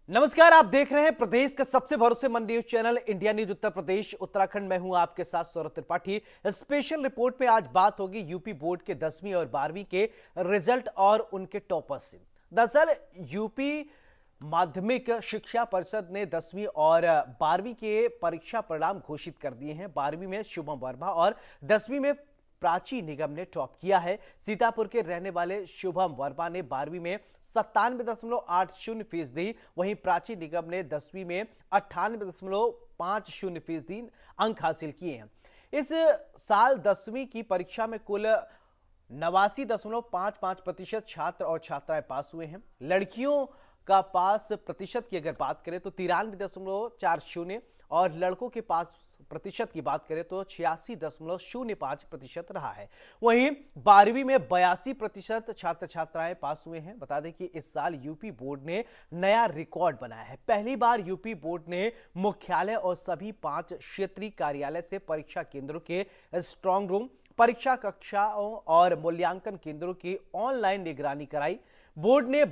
नमस्कार, आप देख रहे हैं प्रदेश का सबसे भरोसेमंद news channel India news Uttar Pradesh Uttarakhand में हूं आपके साथ सौरभ त्रिपाठी। स्पेशल रिपोर्ट में आज बात होगी यूपी बोर्ड के 10वीं और 12वीं के रिजल्ट और उनके टॉपर्स से। दरअसल यूपी माध्यमिक शिक्षा परिषद ने 10वीं और 12वीं के परीक्षा परिणाम घोषित कर दिए हैं। 12वीं में शुभम वर्मा और 10वीं में प्राची निगम ने टॉप किया है। सीतापुर के रहने वाले शुभम वर्मा ने 12वीं में 97.80%, वहीं प्राची निगम ने 10वीं में 98.50% अंक हासिल किए हैं। इस साल 10वीं की परीक्षा में कुल 89.55% छात्र और छात्राएं पास हुए हैं। लड़कियों का पास प्रतिशत की अगर बात करें तो 93.40 और लड़कों के पास प्रतिशत की बात करें तो 86.05% रहा है। वहीं 12वीं में 82% छात्र छात्राएं पास हुए हैं। बता दें कि इस साल यूपी बोर्ड ने नया रिकॉर्ड बनाया है। पहली बार यूपी बोर्ड ने मुख्यालय और सभी 5 क्षेत्रीय कार्यालय से परीक्षा केंद्रों के स्ट्रांग रूम, परीक्षा कक्षाओं और मूल्यांकन केंद्रों की ऑनलाइन निगरानी कराई। बोर्ड ने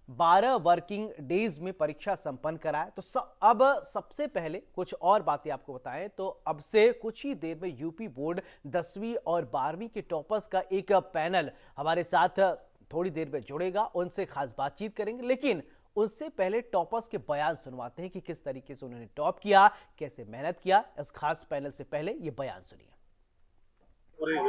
12 वर्किंग डेज में परीक्षा संपन्न कराया। तो अब सबसे पहले कुछ और बातें आपको बताएं तो अब से कुछ ही देर में यूपी बोर्ड 10वीं और 12वीं के टॉपर्स का एक पैनल हमारे साथ थोड़ी देर में जुड़ेगा, उनसे खास बातचीत करेंगे। लेकिन उससे पहले टॉपर्स के बयान सुनवाते हैं कि किस तरीके से उन्होंने टॉप किया, कैसे मेहनत किया। इस खास पैनल से पहले ये बयान सुनिए।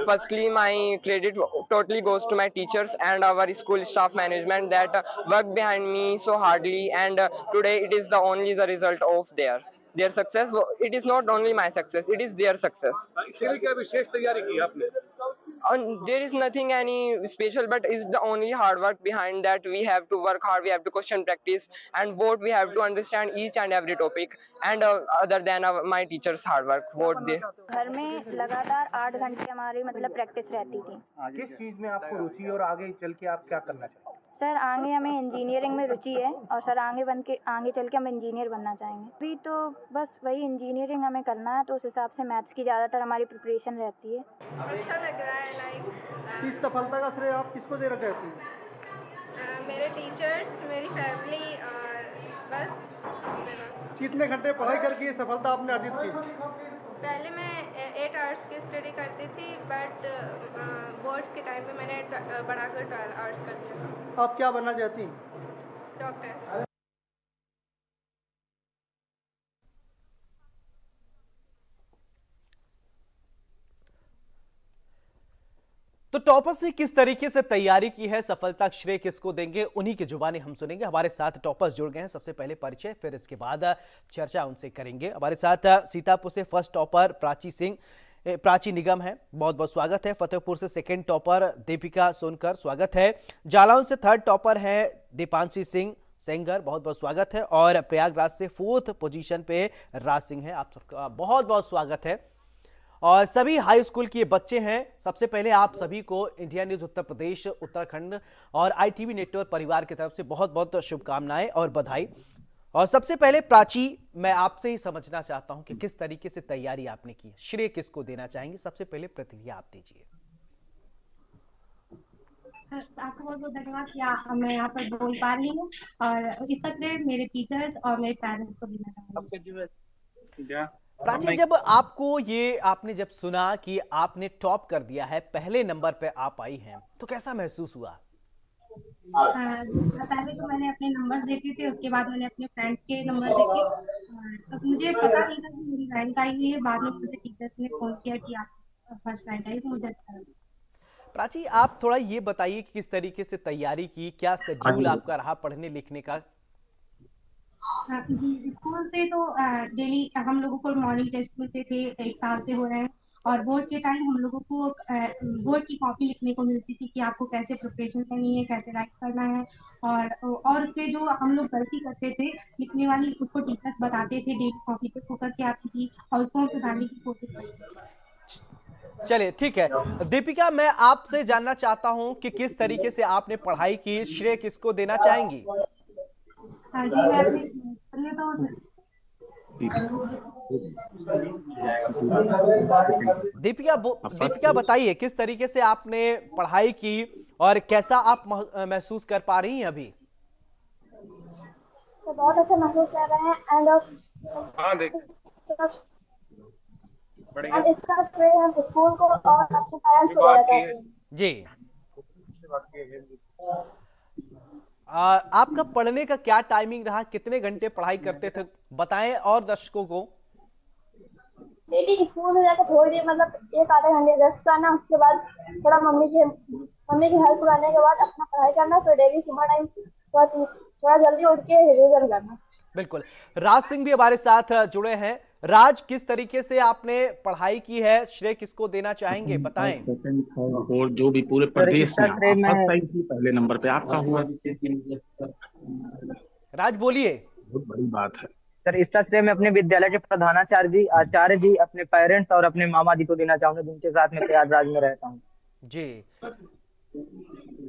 Firstly, my credit totally goes to my teachers and our school staff management that worked behind me so hardly, and today it is the only the result of their success. It is not only my success; it is their success. इसके लिए क्या विशेष तैयारी की आपने? And there is nothing any special, but it's the only hard work behind that. We have to work hard. We have to question practice, and both we have to understand each and every topic. And other than my teachers' hard work, both they. घर में लगातार 8 घंटे हमारी मतलब practice रहती थी। किस चीज में आपको रुचि है और आगे चल के आप क्या करना चाहते हैं? सर आगे हमें इंजीनियरिंग में रुचि है और सर आगे चल के हम इंजीनियर बनना चाहेंगे। अभी तो बस वही इंजीनियरिंग हमें करना है, तो उस हिसाब से मैथ्स की ज़्यादातर हमारी प्रिपरेशन रहती है। अच्छा लग रहा है। इस सफलता का श्रेय आप किसको देना चाहती हैं? मेरे टीचर्स, मेरी फैमिली और बस। कितने घंटे पढ़ाई करके ये सफलता आपने अर्जित की? पहले मैं 8 आवर्स की स्टडी करती थी, बट बोर्ड्स के टाइम पे मैंने बढ़ाकर 12 आवर्स कर दिया। आप क्या बनना चाहती हैं? डॉक्टर। तो टॉपर्स ने किस तरीके से तैयारी की है, सफलता श्रेय किसको देंगे, उन्हीं की जुबानी हम सुनेंगे। हमारे साथ टॉपर्स जुड़ गए हैं। सबसे पहले परिचय, फिर इसके बाद चर्चा उनसे करेंगे। हमारे साथ सीतापुर से फर्स्ट टॉपर प्राची निगम है, बहुत बहुत स्वागत है। फतेहपुर से सेकंड टॉपर दीपिका सोनकर, स्वागत है। जालौन से थर्ड टॉपर है दीपांशी सिंह सेंगर, बहुत बहुत स्वागत है। और प्रयागराज से फोर्थ पोजीशन पे राज सिंह है, आप सबका बहुत बहुत स्वागत है। और सभी हाई स्कूल के बच्चे हैं। सबसे पहले आप सभी को इंडिया न्यूज उत्तर प्रदेश उत्तराखंड और ITV नेटवर्क परिवार की तरफ से बहुत बहुत शुभकामनाएं और बधाई। और सबसे पहले प्राची, मैं आपसे ही समझना चाहता हूं कि किस तरीके से तैयारी आपने की, श्रेय किसको देना चाहेंगे। सबसे पहले प्रतिक्रिया आप दीजिए। आपको बहुत बहुत धन्यवाद कि मैं यहाँ पर बोल पा रही हूँ, और इसका श्रेय मेरे टीचर्स और मेरे पेरेंट्स को देना चाहूँगी। प्राची, जब आपने जब सुना कि आपने टॉप कर दिया है, पहले नंबर पे आप आई हैं, तो कैसा महसूस हुआ? पहले तो मैंने अपने नंबर देखे थे, उसके बाद मैंने अपने फ्रेंड्स के नंबर देखे। तो मुझे पता नहीं था कि मेरी रैंक आई हुई है। बाद में मुझे टीचर्स ने फोन किया कि आप फर्स्ट रैंक आई, तो मुझे अच्छा लगा। प्राची, आप थोड़ा ये बताइए कि किस तरीके से तैयारी की, क्या शेड्यूल आपका रहा पढ़ने लिखने का? स्कूल से तो डेली हम लोगों को मॉर्निंग टेस्ट मिलते थे, 1 साल से हो रहे हैं। और बोर्ड के टाइम हम लोगों को बोर्ड की कॉपी लिखने को मिलती थी कि आपको कैसे प्रिपरेशन करनी है, कैसे राइट करना है। और उसमें जो हम लोग गलती करते थे लिखने वाली, उसको टीचर्स बताते थे, डेली कॉपी पे होकर के आती थी और उसको हम सुधारने की कोशिश करते थे। चलिए ठीक है। दीपिका, मैं आपसे जानना चाहता हूं कि किस तरीके से आपने पढ़ाई की, श्रेय किसको देना चाहेंगी? हाँ जी, मैं अपने तो दीपिका बताइए किस तरीके से आपने पढ़ाई की और कैसा आप महसूस कर पा रही हैं अभी? तो बहुत अच्छा महसूस कर रहे हैं एंड इसका श्रेय हम स्कूल को और अपने पेरेंट्स को देना चाहते हैं। जी। आपका पढ़ने का क्या टाइमिंग रहा, कितने घंटे पढ़ाई करते थे, बताएं और दर्शकों को। डेली स्कूल में जाकर थोड़ी देर मतलब 1 आधे घंटे रेस्ट करना, उसके बाद थोड़ा मम्मी की हेल्प करने के बाद अपना पढ़ाई करना, फिर डेली सुबह टाइम थोड़ा जल्दी उठ के रिवीजन करना। बिल्कुल। राज सिंह भी हमारे साथ जुड़े हैं। राज, किस तरीके से आपने पढ़ाई की है, श्रेय किसको देना चाहेंगे, बताएं। सेकंड थर्ड फोर्थ जो भी पूरे प्रदेश में फर्स्ट टाइम थी, पहले नंबर पे आपका हुआ। राज बोलिए। बहुत बड़ी बात है सर। इसका श्रेय मैं अपने विद्यालय के प्रधानाचार्य जी, आचार्य जी, अपने पेरेंट्स और अपने मामा जी को देना चाहूंगा, जिनके साथ मैं प्रयागराज में रहता हूँ। जी।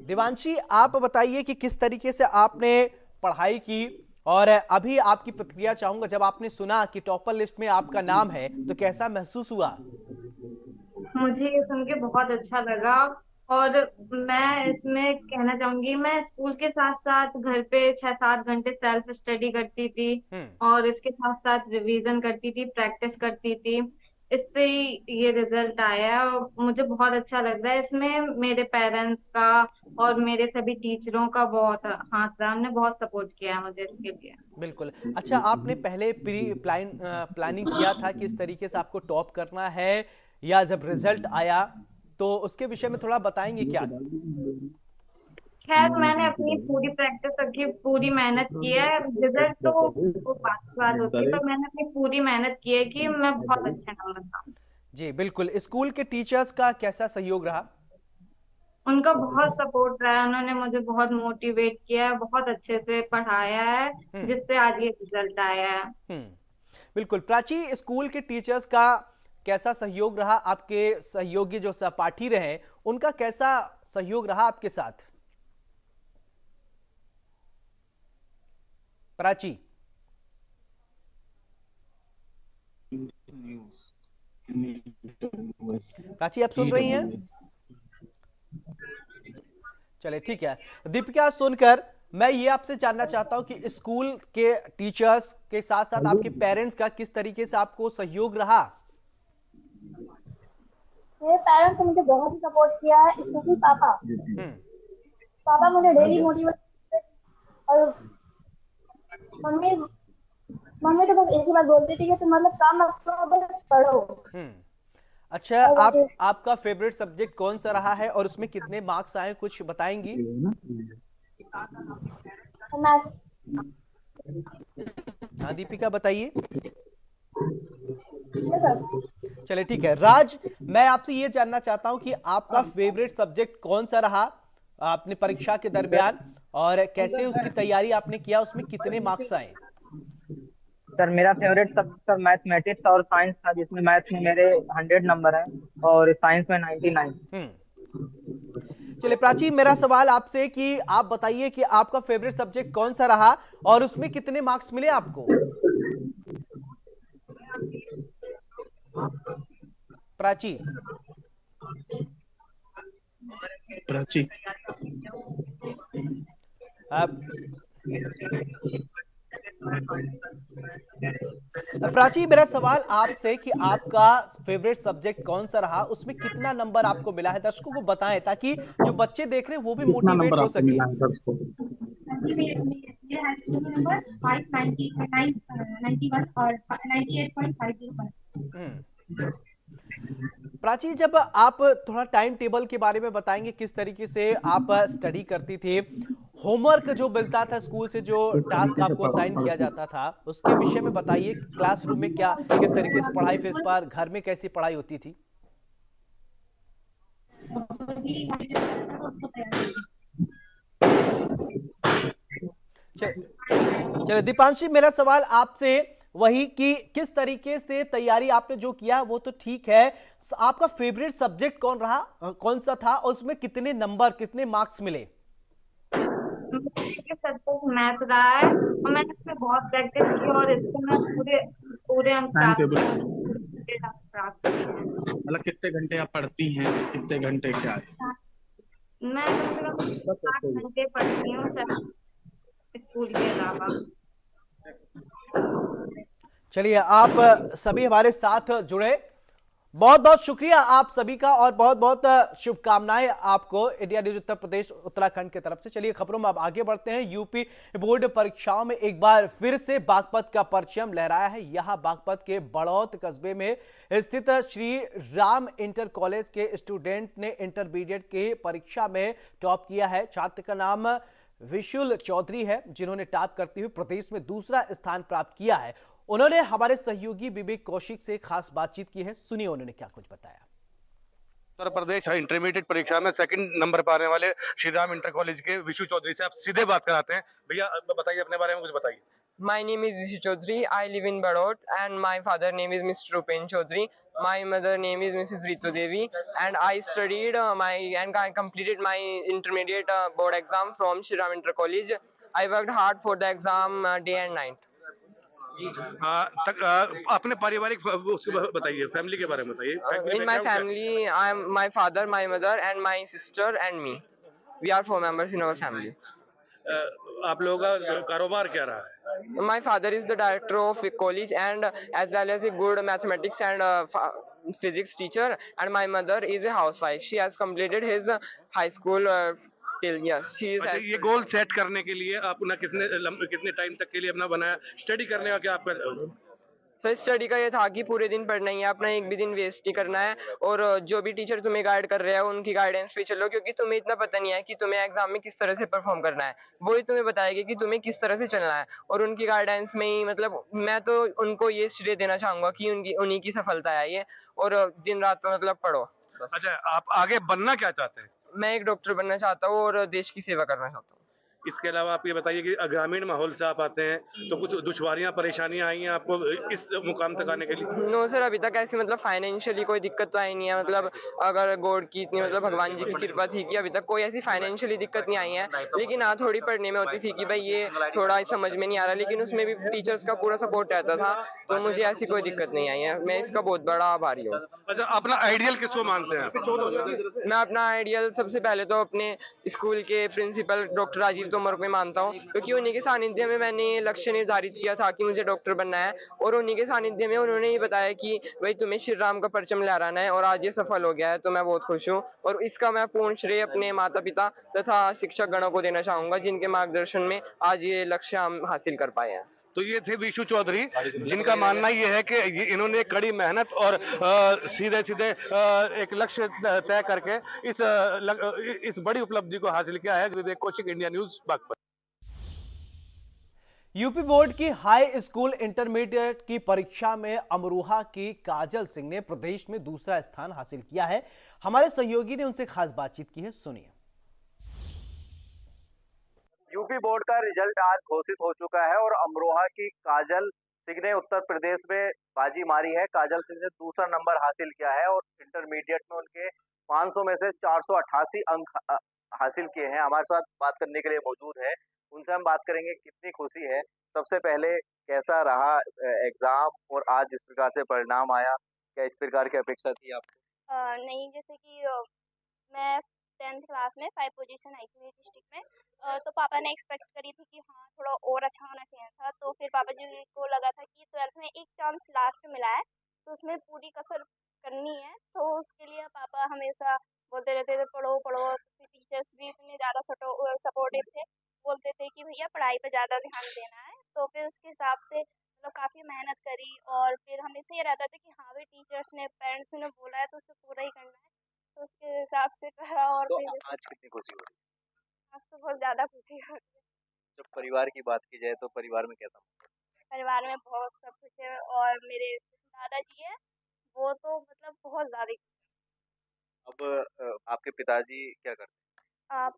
देवांशी, आप बताइए कि किस तरीके से आपने पढ़ाई की और अभी आपकी प्रतिक्रिया चाहूंगा। जब आपने सुना कि टॉपर लिस्ट में आपका नाम है तो कैसा महसूस हुआ? मुझे ये सुन के बहुत अच्छा लगा और मैं इसमें कहना चाहूंगी, मैं स्कूल के साथ साथ घर पे 6-7 घंटे सेल्फ स्टडी करती थी और इसके साथ साथ रिवीजन करती थी, प्रैक्टिस करती थी। इससे ही ये रिजल्ट आया और मुझे बहुत अच्छा लग रहा है। इसमें मेरे पेरेंट्स का और मेरे सभी टीचरों का बहुत हाथ रहा, हमने बहुत सपोर्ट किया है मुझे इसके लिए। बिल्कुल। अच्छा, आपने पहले प्लानिंग किया था कि इस तरीके से आपको टॉप करना है, या जब रिजल्ट आया तो उसके विषय में थोड़ा बताएंगे क्या? खैर, मैंने अपनी पूरी प्रैक्टिस रखी, पूरी मेहनत की है। रिजल्ट तो वो बात होती है, पर मैंने अपनी पूरी मेहनत की है कि मैं बहुत अच्छे नंबर पाऊं। जी बिल्कुल। स्कूल के टीचर्स का कैसा सहयोग रहा? उनका बहुत सपोर्ट रहा है, उन्होंने मुझे बहुत मोटिवेट किया है, बहुत अच्छे से पढ़ाया है, जिससे आज ये रिजल्ट आया है। बिल्कुल। प्राची, स्कूल के टीचर्स का कैसा सहयोग रहा? आपके सहयोगी जो सहपाठी रहे उनका कैसा सहयोग रहा आपके साथ? प्राची, प्राची आप सुन रही हैं? चले ठीक है। दीपिका, सुनकर मैं ये आपसे जानना चाहता हूं कि स्कूल के टीचर्स के साथ साथ आपके पेरेंट्स का किस तरीके से आपको सहयोग रहा? मेरे पेरेंट्स ने मुझे बहुत ही सपोर्ट किया है, स्पेशली पापा मुझे डेली मोटिवेट, और मम्मी तो बस एक ही बात बोलती थी कि तुम मतलब काम मत करो, बस पढ़ो। अच्छा, आपका फेवरेट सब्जेक्ट कौन सा रहा है और उसमें कितने मार्क्स आए, कुछ बताएंगी? हाँ दीपिका, बताइए। चले ठीक है। राज, मैं आपसे ये जानना चाहता हूं कि आपका फेवरेट सब्जेक्ट कौन सा रहा आपने परीक्षा के दरमियान, और कैसे उसकी तैयारी आपने किया, उसमें कितने मार्क्स आए? सर, मेरा फेवरेट सब्जेक्ट सर मैथमेटिक्स और साइंस था, जिसमें मैथ्स में मेरे 100 नंबर हैं और साइंस में 99। चलिए प्राची, मेरा सवाल आपसे कि आप बताइए कि आपका फेवरेट सब्जेक्ट कौन सा रहा और उसमें कितने मार्क्स मिले आपको? प्राची, प्राची, मेरा सवाल आपसे कि आपका फेवरेट सब्जेक्ट कौन सा रहा, उसमें कितना नंबर आपको मिला है, दर्शकों को बताएं ताकि जो बच्चे देख रहे हैं वो भी मोटिवेट हो सके। नंबर 591 और 98.50। प्राची, जब आप थोड़ा टाइम टेबल के बारे में बताएंगे, किस तरीके से आप स्टडी करती थी, होमवर्क जो मिलता था स्कूल से, जो टास्क आपको असाइन किया जाता था, उसके विषय में बताइए। क्लासरूम में क्या किस तरीके से पढ़ाई, फिर इस बार घर में कैसी पढ़ाई होती थी? चलिए दीपांशी, मेरा सवाल आपसे वही कि किस तरीके से तैयारी आपने जो किया वो तो ठीक है, आपका फेवरेट सब्जेक्ट कौन रहा, कौन सा था, और उसमें कितने नंबर, कितने मार्क्स मिले? सब्जेक्ट मैथ रहा है और मैंने इसमें बहुत प्रैक्टिस की और इसको मैं पूरे अंक प्राप्त किए हैं। मतलब कितने घंटे आप पढ़ती हैं, कितने घंटे क्या है? मैं कम से कम 8 घंटे पढ़ती हूँ स्कूल के अलावा। चलिए, आप सभी हमारे साथ जुड़े, बहुत बहुत शुक्रिया आप सभी का और बहुत बहुत शुभकामनाएं आपको इंडिया न्यूज उत्तर प्रदेश उत्तराखंड की तरफ से। चलिए खबरों में अब आगे बढ़ते हैं। यूपी बोर्ड परीक्षाओं में एक बार फिर से बागपत का परचम लहराया है। यहां बागपत के बड़ौत कस्बे में स्थित श्री राम इंटर कॉलेज के स्टूडेंट ने इंटरमीडिएट की परीक्षा में टॉप किया है। छात्र का नाम विशुल चौधरी है, जिन्होंने टॉप करते हुए प्रदेश में दूसरा स्थान प्राप्त किया है। उन्होंने हमारे सहयोगी विवेक कौशिक से खास बातचीत की है, सुनिए उन्होंने क्या कुछ बताया। उत्तर प्रदेश इंटरमीडिएट परीक्षा में सेकंड नंबर पर आने वाले श्री राम इंटर कॉलेज के विशु चौधरी से आप सीधे बात कराते हैं। भैया बताइए, अपने बारे में कुछ बताइए। My name is Rishi Chaudhary. I live in Badot, and my father name is Mr. Rupen Chaudhary. My mother name is Mrs. Ritu Devi, and I studied I completed my intermediate board exam from Shri Ram Inter College. I worked hard for the exam day and night. अपने पारिवारिक उसको बताइए, family के बारे में बताइए। In my family, I am my father, my mother, and my sister and me. We are 4 members in our family. आप लोगों का कारोबार क्या रहा है? My father is the director of a college and as well as a good mathematics and physics teacher, and my mother is a housewife. She has completed his high school till yes. She is. अच्छा, ये goal set करने के लिए आपने कितने time तक के लिए अपना बनाया? स्टडी करने का क्या आपका? सर स्टडी का ये था कि पूरे दिन पढ़ना ही है, अपना एक भी दिन वेस्ट नहीं करना है, और जो भी टीचर तुम्हें गाइड कर रहे हैं उनकी गाइडेंस पे चलो, क्योंकि तुम्हें इतना पता नहीं है कि तुम्हें एग्जाम में किस तरह से परफॉर्म करना है। वही तुम्हें बताएगी कि तुम्हें किस तरह से चलना है, और उनकी गाइडेंस में ही मतलब मैं तो उनको ये श्रेय देना चाहूंगा कि उन्हीं की सफलता है ये, और दिन रात मतलब पढ़ो बस। अच्छा, आप आगे बनना क्या चाहते हैं? मैं एक डॉक्टर बनना चाहता हूँ और देश की सेवा करना चाहता हूँ। इसके अलावा आप ये बताइए कि ग्रामीण माहौल से आप आते हैं, तो कुछ दुश्वारियां परेशानियां आई हैं आपको इस मुकाम तक आने के लिए? नो सर, अभी तक ऐसी मतलब फाइनेंशियली कोई दिक्कत तो आई नहीं है। मतलब अगर गॉड की इतनी मतलब भगवान जी की कृपा थी कि अभी तक कोई ऐसी फाइनेंशियली दिक्कत नहीं आई है। लेकिन हाँ, थोड़ी पढ़ने में होती थी कि भाई ये थोड़ा समझ में नहीं आ रहा, लेकिन उसमें भी टीचर्स का पूरा सपोर्ट रहता था, तो मुझे ऐसी कोई दिक्कत नहीं आई है। मैं इसका बहुत बड़ा आभारी हूँ। अच्छा, अपना आइडियल किसको मानते हैं? मैं अपना आइडियल सबसे पहले तो अपने स्कूल के प्रिंसिपल डॉक्टर राजीव तोमर को मानता हूँ, क्योंकि उन्हीं के सानिध्य में मैंने ये लक्ष्य निर्धारित किया था कि मुझे डॉक्टर बनना है, और उन्हीं के सानिध्य में उन्होंने ये बताया कि भाई तुम्हें श्री राम का परचम लहराना है, और आज ये सफल हो गया है, तो मैं बहुत खुश हूँ। और इसका मैं पूर्ण श्रेय अपने माता पिता तथा शिक्षक गणों को देना चाहूंगा, जिनके मार्गदर्शन में आज ये लक्ष्य हम हासिल कर पाए हैं। तो ये थे विशु चौधरी, जिनका मानना ये है कि इन्होंने कड़ी मेहनत और सीधे सीधे एक लक्ष्य तय करके इस बड़ी उपलब्धि को हासिल किया है। Vivek Kaushik, India News, Baghpat. UP board की हाई स्कूल इंटरमीडिएट की परीक्षा में अमरोहा की काजल सिंह ने प्रदेश में दूसरा स्थान हासिल किया है। हमारे सहयोगी ने उनसे खास बातचीत की है, सुनिए। यूपी बोर्ड का रिजल्ट आज घोषित हो चुका है और अमरोहा की काजल सिंह ने उत्तर प्रदेश में बाजी मारी है। काजल सिंह ने दूसरा नंबर हासिल किया है और इंटरमीडिएट में उनके 500 में से 488 अंक हासिल किए हैं। हमारे साथ बात करने के लिए मौजूद है, उनसे हम बात करेंगे कितनी खुशी है। सबसे पहले कैसा रहा एग्जाम और आज जिस प्रकार से परिणाम आया, क्या इस प्रकार की अपेक्षा थी आपको? नहीं, जैसे कि मैं 10th क्लास में 5 पोजीशन आई थी मेरी डिस्ट्रिक्ट में, तो पापा ने एक्सपेक्ट करी थी कि हाँ थोड़ा और अच्छा होना चाहिए था। तो फिर पापा जी को लगा था कि 12th में एक चांस लास्ट में मिला है, तो उसमें पूरी कसर करनी है। तो उसके लिए पापा हमेशा बोलते रहते थे पढ़ो पढ़ो। टीचर्स भी इतने ज़्यादा सपोर्टिव थे, बोलते थे कि भैया पढ़ाई पे ज़्यादा ध्यान देना है। तो फिर उसके हिसाब से मतलब काफ़ी मेहनत करी, और फिर हमेशा ये रहता था कि हाँ भाई टीचर्स ने पेरेंट्स ने बोला है तो उसे पूरा ही करना है, तो उसके हिसाब से करा। और तो फिर आज कितनी खुशी हो रही है? आज तो बहुत ज़्यादा खुशी हो रही है। जब परिवार की बात की जाए तो परिवार में कैसा? परिवार में बहुत सब कुछ है, और मेरे दादाजी है वो तो मतलब बहुत ज़्यादा ही। अब आपके पिताजी क्या करते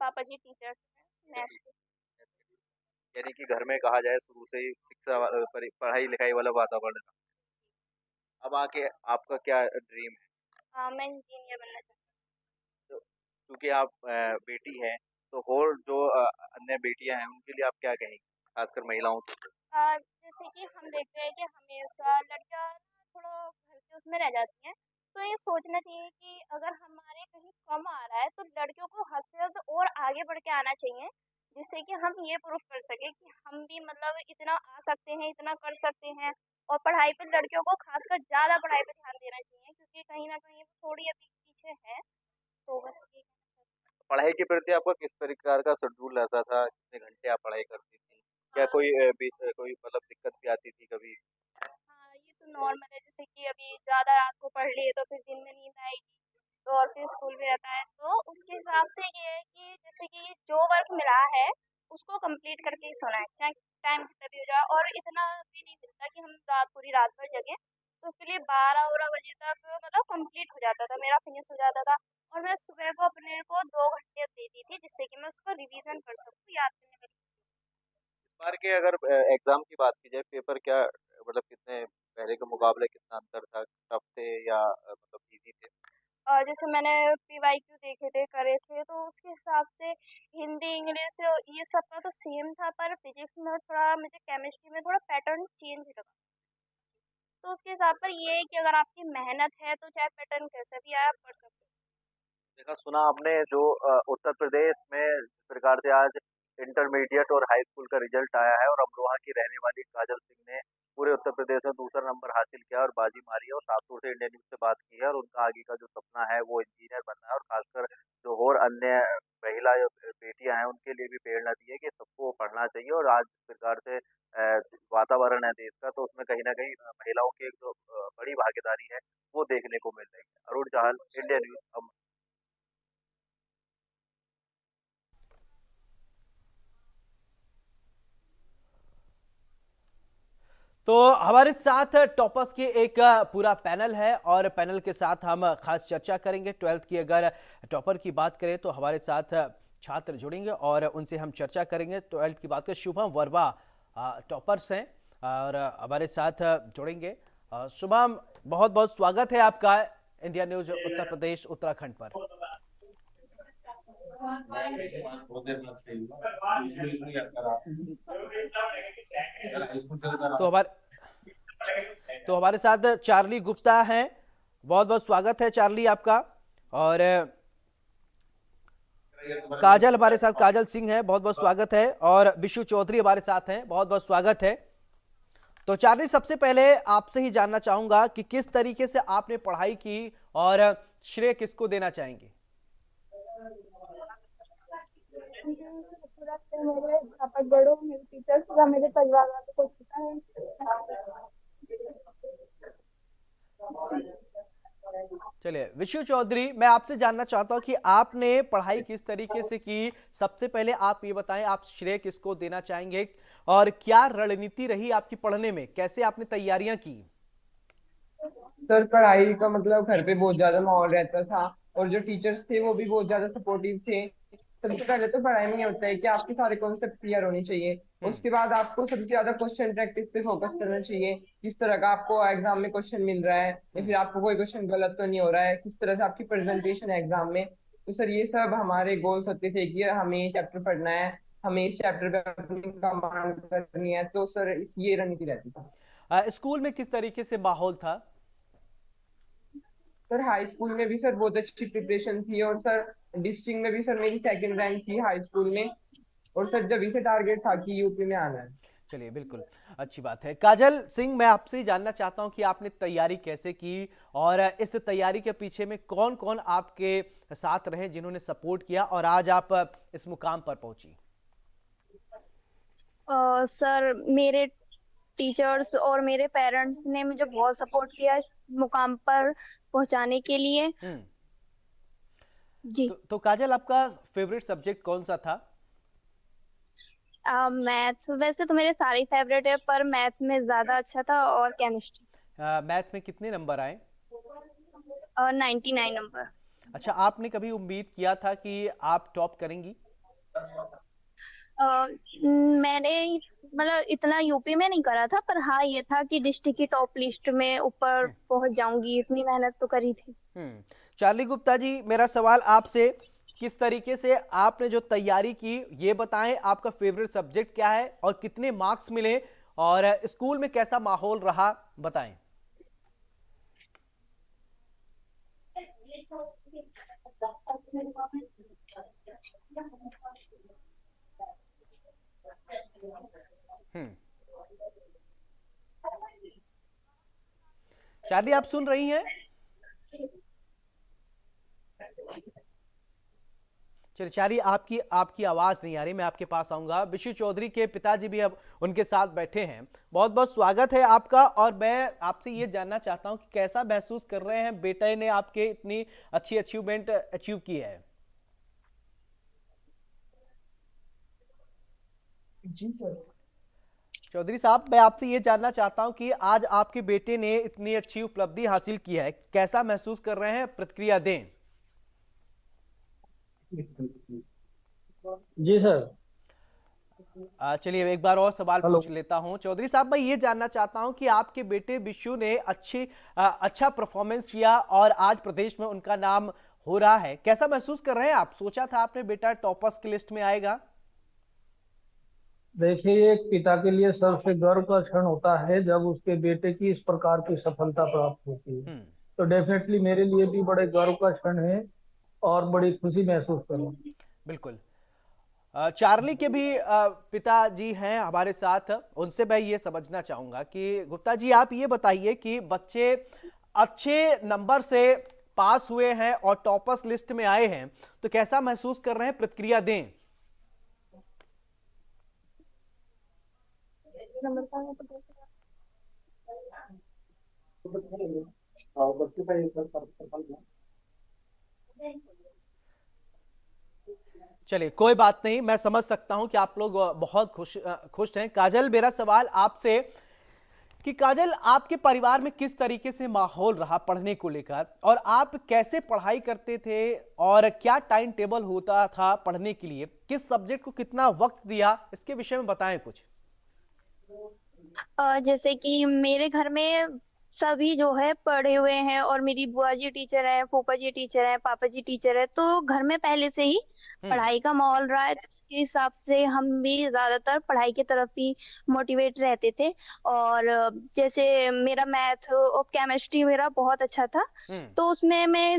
पापा जी टीचर्स हैं मैथ के। हैं? यानी कि घर में कहा जाए शुरू से ही शिक्षा पढ़ाई लिखाई वाला वातावरण था। अब आके आपका क्या ड्रीम है? मैं इंजीनियर बनना चाहती तो क्योंकि आप बेटी हैं, तो और जो अन्य बेटियां हैं उनके लिए आप क्या कहेंगी, खासकर महिलाओं को? हूँ। जैसे कि हम देखते हैं कि हमेशा लड़कियां थोड़ा घर के उसमें रह जाती हैं, तो ये सोचना चाहिए कि अगर हमारे कहीं कम आ रहा है तो लड़कियों को हद से हद और आगे बढ़ के आना चाहिए, जिससे कि हम ये प्रूफ कर सके कि हम भी मतलब इतना आ सकते हैं, इतना कर सकते हैं। और पढ़ाई पे लड़कियों को खासकर ज़्यादा पढ़ाई पे ध्यान देना चाहिए, क्योंकि कहीं न कहीं वो थोड़ी अभी पीछे है। तो बस ये पढ़ाई के प्रति आपका किस प्रकार का शेड्यूल रहता था? कितने घंटे आप पढ़ाई करती थी? क्या कोई कोई मतलब दिक्कत भी आती थी कभी? हाँ, ये तो नॉर्मल है, जैसे कि अभी ज़्यादा रात को पढ़ लिए तो फिर दिन में नींद आएगी, तो और फिर स्कूल भी रहता है, तो उसके हिसाब से ये है कि जैसे कि जो वर्क मिला है, उसको कंप्लीट करके ही सोना है, चाहे टाइम कितना भी हो जाए। और इतना भी नहीं मिलता कि हम पूरी रात भर जगें, तो उसके लिए 12-12 बजे तक मतलब कंप्लीट हो जाता था, मेरा फिनिश हो जाता था। और मैं सुबह को अपने को 2 घंटे देती थी, जिससे कि मैं उसको रिवीजन कर सकूँ, याद करने में। इस बार के अगर एग्जाम की बात की जाए, पेपर क्या मतलब कितने पहले के मुकाबले कितना अंतर था? टफ थे या मतलब इजी थे? और जैसे मैंने पीवाईक्यू देखे थे, करे थे, तो उसके हिसाब से हिंदी, इंग्लिश ये सब का तो सेम था, पर फिजिक्स में और थोड़ा मुझे केमिस्ट्री में थोड़ा पैटर्न चेंज लगा। तो उसके हिसाब पर ये है कि अगर आपकी मेहनत है तो चाहे पैटर्न कैसा भी आए आप कर सकते हो। देखा सुना आपने जो उत्तर प्रदेश में जिस प्रकार से आज इंटरमीडिएट और हाई स्कूल का रिजल्ट आया है और अमरोहा की रहने वाली काजल सिंह ने पूरे उत्तर प्रदेश में दूसरा नंबर हासिल किया और बाजी मारी है और साफ तौर से इंडिया न्यूज से बात की है और उनका आगे का जो सपना है वो इंजीनियर बनना है और खासकर जो और अन्य महिला जो बेटियां हैं उनके लिए भी प्रेरणा दी है कि सबको पढ़ना चाहिए। और आज जिस प्रकार से वातावरण है देश का, तो उसमें कहीं ना कहीं महिलाओं की एक जो बड़ी भागीदारी है वो देखने को मिल रही है। अरुण चाहल, इंडिया न्यूज। तो हमारे साथ टॉपर्स के एक पूरा पैनल है और पैनल के साथ हम खास चर्चा करेंगे। 12th की अगर टॉपर की बात करें तो हमारे साथ छात्र जुड़ेंगे और उनसे हम चर्चा करेंगे। 12th की बात करें, शुभम वर्मा टॉपर्स हैं और हमारे साथ जुड़ेंगे। शुभम, बहुत बहुत स्वागत है आपका इंडिया न्यूज उत्तर प्रदेश उत्तराखंड पर। तो हमारे साथ चार्ली गुप्ता हैं, बहुत बहुत स्वागत है चार्ली आपका। और काजल हमारे साथ, काजल सिंह है, बहुत बहुत स्वागत है। और विशु चौधरी हमारे साथ हैं, बहुत बहुत स्वागत है। तो चार्ली, सबसे पहले आपसे ही जानना चाहूंगा कि किस तरीके से आपने पढ़ाई की और श्रेय किसको देना चाहेंगे? पूरा श्रेय मेरे अध्यापक गणों, मेरे टीचर्स या मेरे परिवार वालों को जाता है। चलिए विशु चौधरी, मैं आपसे जानना चाहता हूं कि आपने पढ़ाई किस तरीके से की। सबसे पहले आप ये बताएं, आप श्रेय किसको देना चाहेंगे और क्या रणनीति रही आपकी पढ़ने में, कैसे आपने तैयारियां की? सर पढ़ाई का मतलब घर पे बहुत ज्यादा माहौल रहता था और जो टीचर्स थे वो भी बहुत ज्यादा सपोर्टिव थे। सबसे पहले तो पढ़ाई में ये होता है कि आपके सारे कॉन्सेप्ट क्लियर होने चाहिए। उसके बाद आपको सबसे ज्यादा क्वेश्चन प्रैक्टिस पे फोकस करना चाहिए, किस तरह का आपको एग्जाम में क्वेश्चन मिल रहा है या फिर आपको कोई क्वेश्चन गलत तो नहीं हो रहा है, किस तरह से आपकी प्रेजेंटेशन है एग्जाम में। तो सर ये सब हमारे गोल्स होते थे कि हमें ये चैप्टर पढ़ना है, हमें इस चैप्टर पे अपनी कमांड करनी है। तो सर ये रणनीति रहती थी। स्कूल में किस तरीके से माहौल था? सर हाई स्कूल में भी सर बहुत अच्छी प्रिपरेशन थी और सर डिस्ट्रिक्ट में भी सर मेरी सेकंड रैंक थी हाई स्कूल में। और सर जब इसे टारगेट था कि यूपी में आना है। चलिए, बिल्कुल अच्छी बात है। काजल सिंह, मैं आपसे ही जानना चाहता हूं कि आपने तैयारी कैसे की और इस तैयारी के पीछे में कौन कौन आपके साथ रहे जिन्होंने सपोर्ट किया और आज आप इस मुकाम पर पहुंची? सर मेरे टीचर्स और मेरे पेरेंट्स ने मुझे बहुत सपोर्ट किया इस मुकाम पर पहुंचाने के लिए। जी। तो काजल, आपका फेवरेट सब्जेक्ट कौन सा था? मैथ, वैसे तो मेरे सारे फेवरेट है, पर मैथ में ज्यादा अच्छा था और केमिस्ट्री। मैथ में कितने नंबर आए? 99 नंबर। अच्छा, आपने कभी उम्मीद किया था कि आप टॉप करेंगी? मैंने मतलब इतना यूपी में नहीं करा था, पर हाँ ये था कि डिस्ट्रिक्ट की टॉप लिस्ट में ऊपर पहुंच जाऊंगी, इतनी मेहनत तो करी थी। चार्ली गुप्ता जी, मेरा सवाल आपसे, किस तरीके से आपने जो तैयारी की ये बताएं, आपका फेवरेट सब्जेक्ट क्या है और कितने मार्क्स मिले और स्कूल में कैसा माहौल रहा, बताएं। चार्ली, आप सुन रही हैं? चलिए चार्ली, आपकी आपकी आवाज नहीं आ रही, मैं आपके पास आऊंगा। विशु चौधरी के पिताजी भी अब उनके साथ बैठे हैं। बहुत बहुत स्वागत है आपका, और मैं आपसे ये जानना चाहता हूं कि कैसा महसूस कर रहे हैं, बेटे ने आपके इतनी अच्छी अचीवमेंट अचीव की है। जी सर। चौधरी साहब, मैं आपसे ये जानना चाहता हूं कि आज आपके बेटे ने इतनी अच्छी उपलब्धि हासिल की है, कैसा महसूस कर रहे हैं, प्रतिक्रिया दें। जी सर। चलिए एक बार और सवाल पूछ लेता हूं। चौधरी साहब, मैं ये जानना चाहता हूं कि आपके बेटे विशु ने अच्छा परफॉर्मेंस किया और आज प्रदेश में उनका नाम हो रहा है, कैसा महसूस कर रहे हैं आप? सोचा था आपने बेटा टॉपर्स की लिस्ट में आएगा? देखिए, एक पिता के लिए सबसे गर्व का क्षण होता है जब उसके बेटे की इस प्रकार की सफलता प्राप्त होती है। तो डेफिनेटली मेरे लिए भी बड़े गर्व का क्षण है और बड़ी खुशी महसूस कर रहा हूं। बिल्कुल। चार्ली के भी पिताजी हैं हमारे साथ, उनसे मैं ये समझना चाहूंगा कि गुप्ता जी, आप ये बताइए कि बच्चे अच्छे नंबर से पास हुए हैं और टॉपर्स लिस्ट में आए हैं, तो कैसा महसूस कर रहे हैं, प्रतिक्रिया दें। चलिए कोई बात नहीं, मैं समझ सकता हूं कि आप लोग बहुत खुश हैं। काजल, मेरा सवाल आपसे कि काजल, आपके परिवार में किस तरीके से माहौल रहा पढ़ने को लेकर, और आप कैसे पढ़ाई करते थे, और क्या टाइम टेबल होता था पढ़ने के लिए, किस सब्जेक्ट को कितना वक्त दिया, इसके विषय में बताएं कुछ। जैसे कि मेरे घर में सभी जो है पढ़े हुए हैं, और मेरी बुआ जी टीचर है, फूफा जी टीचर है, पापा जी टीचर है, तो घर में पहले से ही पढ़ाई का माहौल रहा है, तो उसके हिसाब से हम भी ज्यादातर पढ़ाई की तरफ ही मोटिवेट रहते थे। और जैसे मेरा मैथ और केमिस्ट्री मेरा बहुत अच्छा था, तो उसमें मैं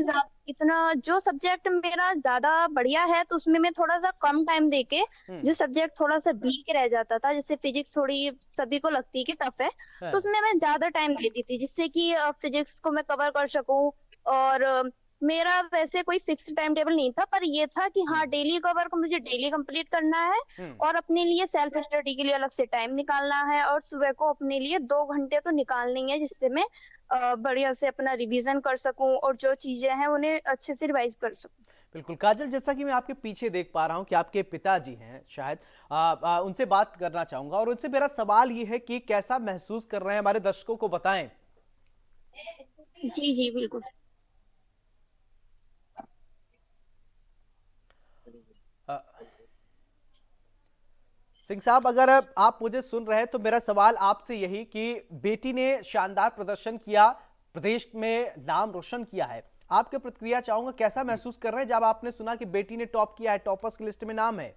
इतना जो सब्जेक्ट मेरा ज्यादा बढ़िया है, तो उसमें मैं थोड़ा सा कम टाइम देके जो सब्जेक्ट थोड़ा सा वीक रह जाता था, जैसे फिजिक्स थोड़ी सभी को लगती है कि टफ है, तो उसमें मैं ज्यादा टाइम देती थी, जिससे कि फिजिक्स को मैं कवर कर सकूं। और मेरा वैसे कोई फिक्स टाइम टेबल नहीं था, पर ये था कि हाँ, डेली कवर को मुझे डेली कंप्लीट करना है, और अपने लिए सेल्फ स्टडी के लिए अलग से टाइम निकालना है, और सुबह को अपने लिए 2 घंटे तो निकालनी है, जिससे मैं बढ़िया से अपना रिवीजन कर सकूं और जो चीजें हैं उन्हें अच्छे से रिवाइज कर सकूं। बिल्कुल काजल, जैसा कि मैं आपके पीछे देख पा रहा हूं कि आपके पिताजी हैं शायद, उनसे बात करना चाहूंगा, और उनसे मेरा सवाल ये है कि कैसा महसूस कर रहे हैं, हमारे दर्शकों को बताएं। जी जी बिल्कुल। सिंह साहब, अगर आप मुझे सुन रहे हैं तो मेरा सवाल आपसे यही कि बेटी ने शानदार प्रदर्शन किया, प्रदेश में नाम रोशन किया है, आपकी प्रतिक्रिया चाहूंगा, कैसा महसूस कर रहे हैं जब आपने सुना कि बेटी ने टॉप किया है, टॉपर्स की लिस्ट में नाम है।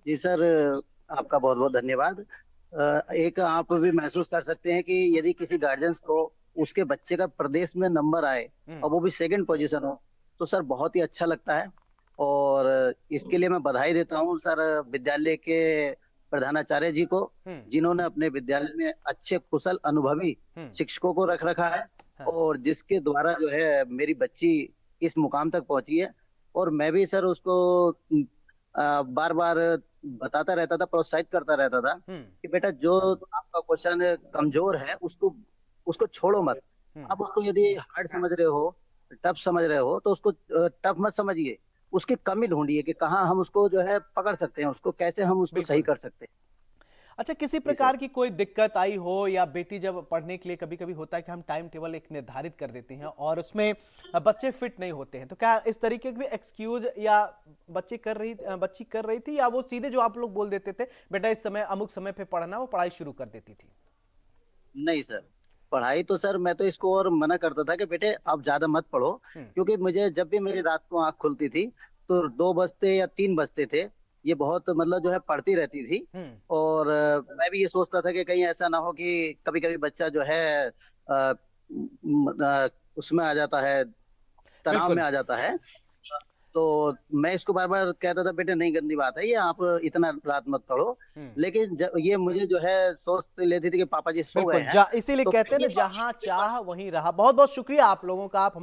जी सर, आपका बहुत बहुत धन्यवाद। एक आप भी महसूस कर सकते हैं कि यदि किसी गार्जियंस को उसके बच्चे का प्रदेश में नंबर आए और वो भी सेकंड पोजीशन हो, तो सर बहुत ही अच्छा लगता है, और इसके लिए मैं बधाई देता हूँ सर विद्यालय के प्रधानाचार्य जी को, जिन्होंने अपने विद्यालय में अच्छे कुशल अनुभवी शिक्षकों को रख रखा है, और जिसके द्वारा जो है मेरी बच्ची इस मुकाम तक पहुंची है। और मैं भी सर उसको बार बार बताता रहता था, प्रोत्साहित करता रहता था कि बेटा, जो आपका क्वेश्चन कमजोर है उसको छोड़ो मत। आप उसको यदि हार्ड समझ रहे हो, टफ समझ रहे हो, तो उसको टफ मत समझिए, उसकी कमी ढूंढिए कि कहाँ हम उसको जो है पकड़ सकते हैं, उसको कैसे हम उसको सही कर सकते हैं। अच्छा, किसी प्रकार की कोई दिक्कत आई हो, या बेटी जब पढ़ने के लिए कभी कभी होता है कि हम टाइम टेबल एक निर्धारित कर देते हैं और उसमें बच्चे फिट नहीं होते हैं, तो क्या इस तरीके के एक्सक्यूज या बच्ची कर रही थी, या वो सीधे जो आप लोग बोल देते थे बेटा इस समय अमुक समय पे पढ़ना, वो पढ़ाई शुरू कर देती थी? नहीं सर, पढ़ाई तो सर मैं तो इसको और मना करता था कि बेटे आप ज्यादा मत पढ़ो, क्योंकि मुझे जब भी मेरी रात को आंख खुलती थी तो 2 बजते या 3 बजते थे, ये बहुत मतलब जो है पढ़ती रहती थी। और मैं भी ये सोचता था कि कहीं ऐसा ना हो कि कभी कभी बच्चा जो है उसमें आ जाता है, तनाव में आ जाता है। तो मैं इसको बार बार कहता था, बेटे नहीं, गंदी बात है ये, आप इतना रात मत पढ़ो। लेकिन ये मुझे जो है सोच लेती थी कि पापा जी सो गए हैं। इसीलिए तो कहते हैं ना, जहां चाह वहीं रहा। बहुत बहुत शुक्रिया आप लोगों का। आप